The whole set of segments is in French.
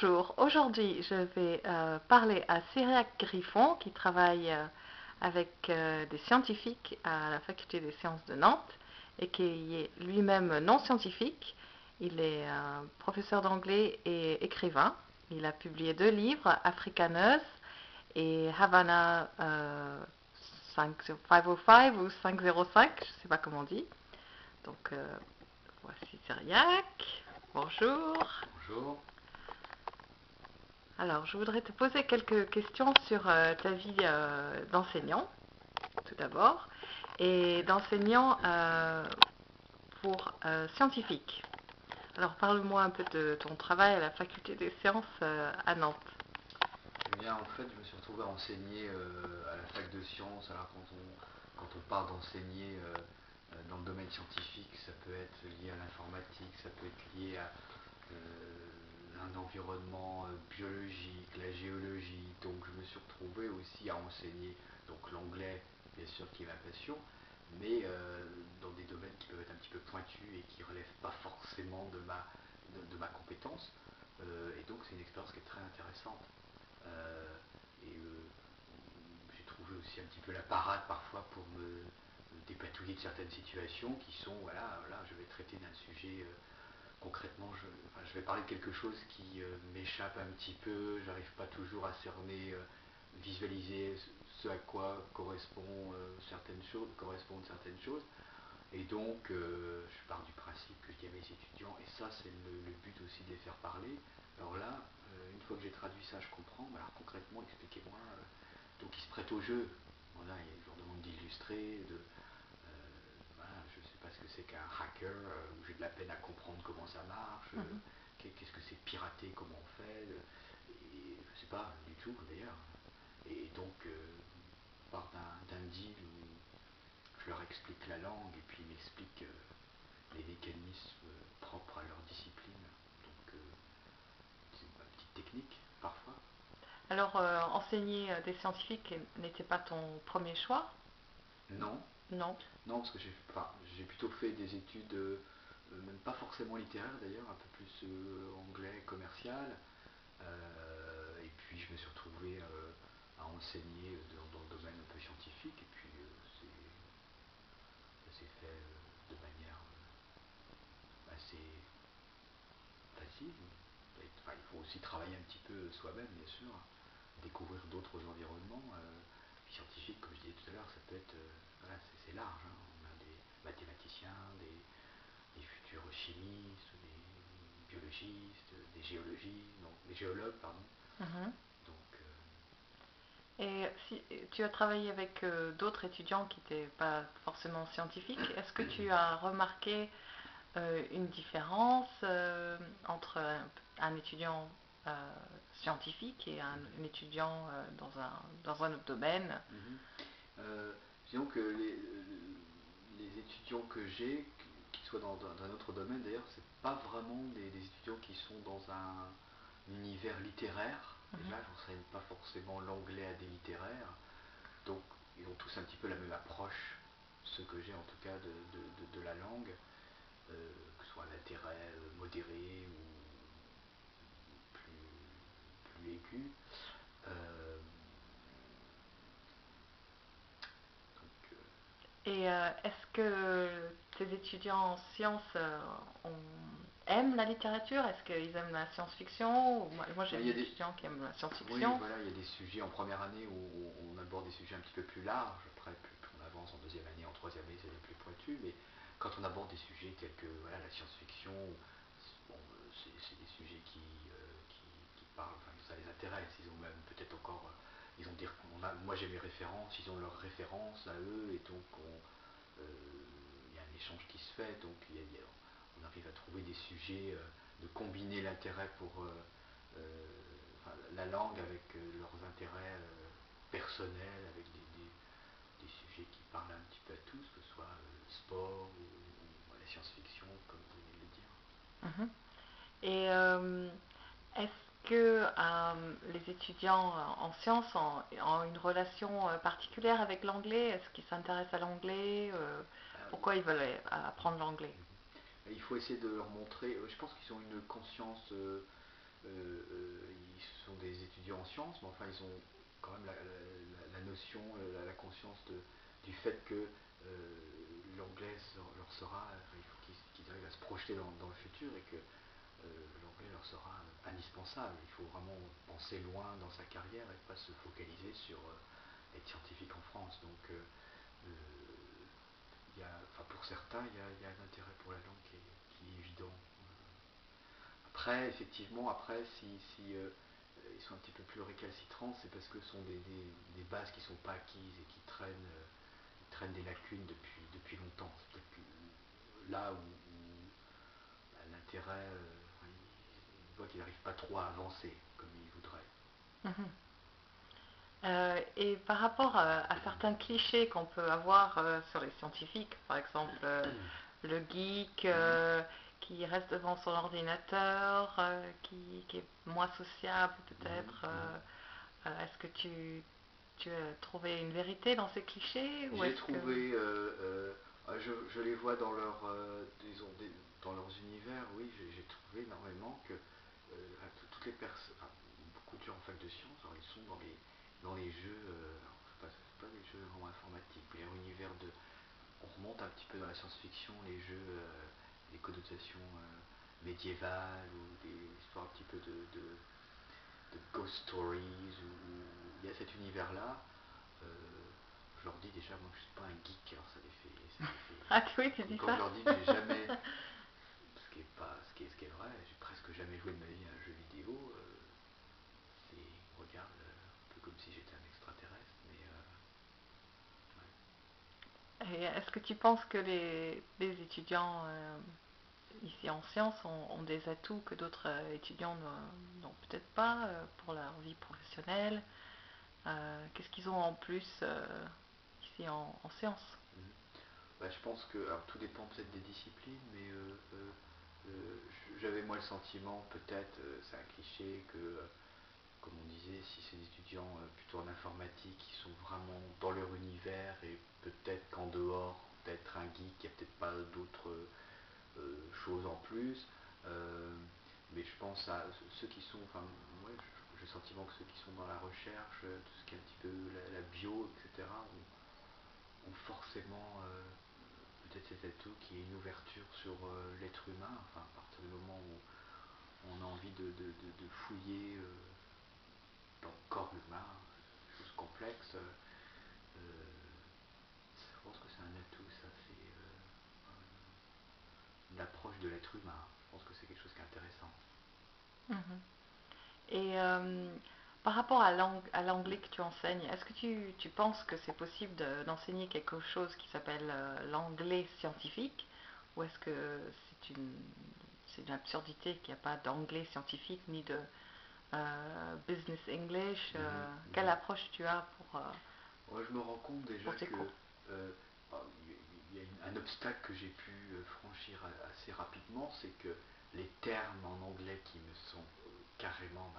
Bonjour, aujourd'hui je vais parler à Cyriac Griffon qui travaille avec des scientifiques à la faculté des sciences de Nantes et qui est lui-même non scientifique. Il est professeur d'anglais et écrivain. Il a publié deux livres, Africaneuse et Havana 505 ou 505, je ne sais pas comment on dit. Donc voici Cyriac. Bonjour. Bonjour. Alors, je voudrais te poser quelques questions sur ta vie d'enseignant, tout d'abord, et d'enseignant pour scientifique. Alors, parle-moi un peu de ton travail à la faculté des sciences à Nantes. Eh bien, en fait, je me suis retrouvé à enseigner à la fac de sciences. Alors, quand on part d'enseigner dans le domaine scientifique, ça peut être lié à l'informatique, ça peut être lié à un environnement biologique, la géologie. Donc, je me suis retrouvé aussi à enseigner donc l'anglais, bien sûr, qui est ma passion, mais dans des domaines qui peuvent être un petit peu pointus et qui ne relèvent pas forcément de ma compétence. Et donc, c'est une expérience qui est très intéressante. Et j'ai trouvé aussi un petit peu la parade parfois pour me dépatouiller de certaines situations qui sont, voilà, je vais traiter d'un sujet concrètement, je vais parler de quelque chose qui m'échappe un petit peu, j'arrive pas toujours à cerner, visualiser ce à quoi correspondent certaines choses. Et donc, je pars du principe que je dis à mes étudiants, et ça c'est le but aussi de les faire parler. Alors là, une fois que j'ai traduit ça, je comprends, mais alors concrètement, expliquez-moi. Donc ils se prêtent au jeu. Voilà, je leur demande d'illustrer, voilà, je ne sais pas ce que c'est qu'un hacker, où j'ai de la peine à comprendre comment ça marche, qu'est-ce que c'est pirater, comment on fait, et je ne sais pas du tout d'ailleurs. Et donc, on part d'un deal où je leur explique la langue et puis ils m'expliquent les mécanismes propres à leur discipline. Donc, c'est ma petite technique parfois. Alors, enseigner des scientifiques n'était pas ton premier choix? Non, Non. non, parce que j'ai plutôt fait des études, même pas forcément littéraires d'ailleurs, un peu plus anglais, commercial. Et puis je me suis retrouvé à enseigner dans le domaine un peu scientifique. Et puis ça s'est fait de manière assez facile. Enfin, il faut aussi travailler un petit peu soi-même, bien sûr, découvrir d'autres environnements. Scientifiques, comme je disais tout à l'heure, ça peut être, voilà, c'est large, hein. On a des mathématiciens, des futurs chimistes, des biologistes, des géologistes, non, des géologues, pardon. Mhm. Donc, Et si tu as travaillé avec d'autres étudiants qui n'étaient pas forcément scientifiques, est-ce que tu as remarqué une différence entre un étudiant euh, scientifique et un étudiant dans un autre domaine? disons que les étudiants que j'ai, qu'ils soient dans un autre domaine d'ailleurs, c'est pas vraiment des étudiants qui sont dans un univers littéraire. Déjà, j'enseigne pas forcément l'anglais à des littéraires, donc ils ont tous un petit peu la même approche, ceux que j'ai en tout cas de la langue, que ce soit un intérêt modéré ou plus aigu. Euh, donc, Et est-ce que tes étudiants en sciences aiment la littérature? Est-ce qu'ils aiment la science-fiction? Moi, j'ai il y des a des, étudiants qui aiment la Oui, science-fiction. voilà, il y a des sujets en première année où on aborde des sujets un petit peu plus larges. Après, plus on avance en deuxième année, en troisième année, ça devient plus pointu. Mais quand on aborde des sujets tels que voilà, la science-fiction, bon, c'est des sujets qui parlent, enfin, ça les intéresse. Ils ont même peut-être encore, ils ont dire, moi j'ai mes références, ils ont leurs références à eux, et donc il y a un échange qui se fait. Donc on arrive à trouver des sujets, de combiner l'intérêt pour enfin, la langue avec leurs intérêts personnels, avec des sujets qui parlent un petit peu à tous, que ce soit le sport ou la science-fiction, comme vous venez de le dire. Mhm. Et est-ce que les étudiants en sciences ont une relation particulière avec l'anglais? Est-ce qu'ils s'intéressent à l'anglais? Pourquoi ils veulent apprendre l'anglais? Il faut essayer de leur montrer, je pense qu'ils ont une conscience, ils sont des étudiants en sciences, mais enfin ils ont quand même la notion, la conscience du fait que l'anglais leur sera, il faut qu'ils arrivent à se projeter dans le futur et que l'anglais leur sera indispensable. Il faut vraiment penser loin dans sa carrière et pas se focaliser sur être scientifique en France. Donc pour certains, il y a un intérêt pour la langue qui est évident. Après, effectivement, si ils sont un petit peu plus récalcitrants, c'est parce que ce sont des bases qui ne sont pas acquises et qui traînent des lacunes depuis longtemps. C'est peut-être que là où l'intérêt, il voit qu'il n'arrive pas trop à avancer comme il voudrait. Mhm. Et par rapport à certains clichés qu'on peut avoir sur les scientifiques, par exemple le geek qui reste devant son ordinateur, qui est moins sociable peut-être, est-ce que tu as trouvé une vérité dans ces clichés ou J'ai est-ce que... trouvé, je les vois dans disons, dans leurs univers, oui, j'ai trouvé énormément que toutes les personnes, enfin, beaucoup de gens en fac de sciences, alors ils sont dans les jeux, c'est pas des jeux vraiment informatiques, mais leur univers on remonte un petit peu dans la science-fiction, les jeux, les connotations médiévales ou des histoires un petit peu de ghost stories, où il y a cet univers-là. Je leur dis déjà, moi je suis pas un geek, alors Ah oui, tu dis quand ça. je leur dis que j'ai jamais, ce qui est vrai, j'ai presque jamais joué de ma vie à un jeu vidéo, ils me regardent un peu comme si j'étais un extraterrestre, mais ouais. Et est-ce que tu penses que les étudiants ici en sciences ont des atouts que d'autres étudiants n'ont peut-être pas pour leur vie professionnelle? Qu'est-ce qu'ils ont en plus ici en sciences? Bah, je pense que, alors tout dépend peut-être des disciplines, mais j'avais moi le sentiment, peut-être, c'est un cliché, que, comme on disait, si ces étudiants plutôt en informatique, qui sont vraiment dans leur univers, et peut-être qu'en dehors d'être un geek, il n'y a peut-être pas d'autres choses en plus. Mais je pense à ceux qui sont, enfin, ouais, j'ai le sentiment que ceux qui sont dans la recherche, tout ce qui est un petit peu la bio, etc., ont forcément peut-être cet atout qui est une ouverture sur l'être humain, enfin à partir du moment où on a envie de fouiller dans le corps humain, choses complexes, je pense que c'est un atout, ça, c'est une approche de l'être humain. Je pense que c'est quelque chose qui est intéressant. Mhm. Et par rapport à l'anglais que tu enseignes, est-ce que tu penses que c'est possible d'enseigner quelque chose qui s'appelle l'anglais scientifique, ou est-ce que c'est une absurdité qu'il n'y a pas d'anglais scientifique ni de business English? Quelle approche tu as Moi, je me rends compte déjà pour tes que cours? il y a un obstacle que j'ai pu franchir assez rapidement, c'est que les termes en anglais qui me sont carrément,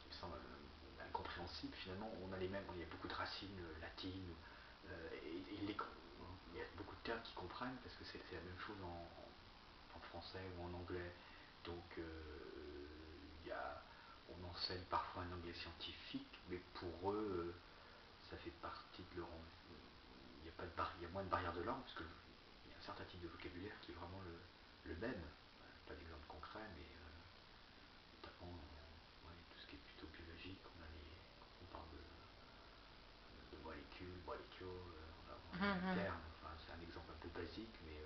qui me semblent incompréhensibles, finalement, on a les mêmes, il y a beaucoup de racines latines, il y a beaucoup de termes qui comprennent parce que c'est la même chose en français ou en anglais. Donc, on enseigne parfois un anglais scientifique, mais pour eux, ça fait partie de leur. Il y a moins de barrières de langue, parce qu'il y a un certain type de vocabulaire qui est vraiment le même. Pas d'exemple concret, mais notamment ouais, tout ce qui est plutôt biologique, on parle de molécules, on a les mêmes Mhm. termes. Enfin, c'est un exemple un peu basique, mais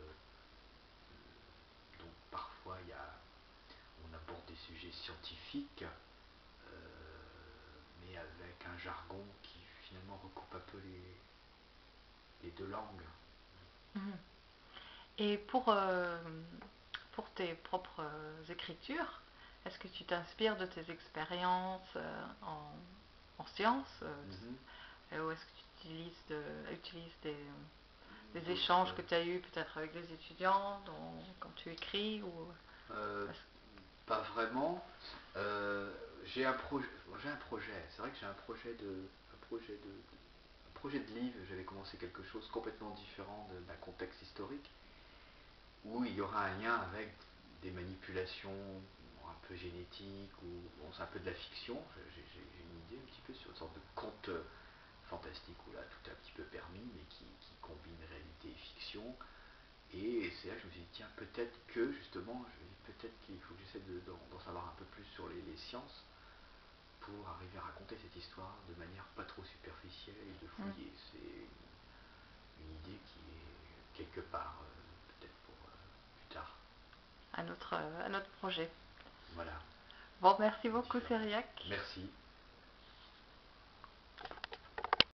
donc parfois on aborde des sujets scientifiques, mais avec un jargon qui finalement recoupe un peu les deux langues. Mhm. Et pour tes propres écritures, est-ce que tu t'inspires de tes expériences en sciences Mhm. ou est-ce que tu utilises des D'autres. échanges que tu as eus peut-être avec des étudiants quand tu écris ou Euh, est-ce- Pas vraiment. Euh, j'ai un projet. C'est vrai que j'ai un projet de livre. J'avais commencé quelque chose complètement différent d'un contexte historique, où il y aura un lien avec des manipulations un peu génétique, ou bon, c'est un peu de la fiction. J'ai une idée un petit peu sur une sorte de conte fantastique où là tout est un petit peu permis, mais qui combine réalité et fiction. Et c'est là que je me suis dit, tiens, peut-être que justement, peut-être qu'il faut que j'essaie d'en savoir un peu plus sur les sciences pour arriver à raconter cette histoire de manière pas trop superficielle et de fouiller. C'est une idée qui est quelque part, peut-être pour plus tard. Un autre projet. Voilà. Bon, merci beaucoup, Cyriac. Merci.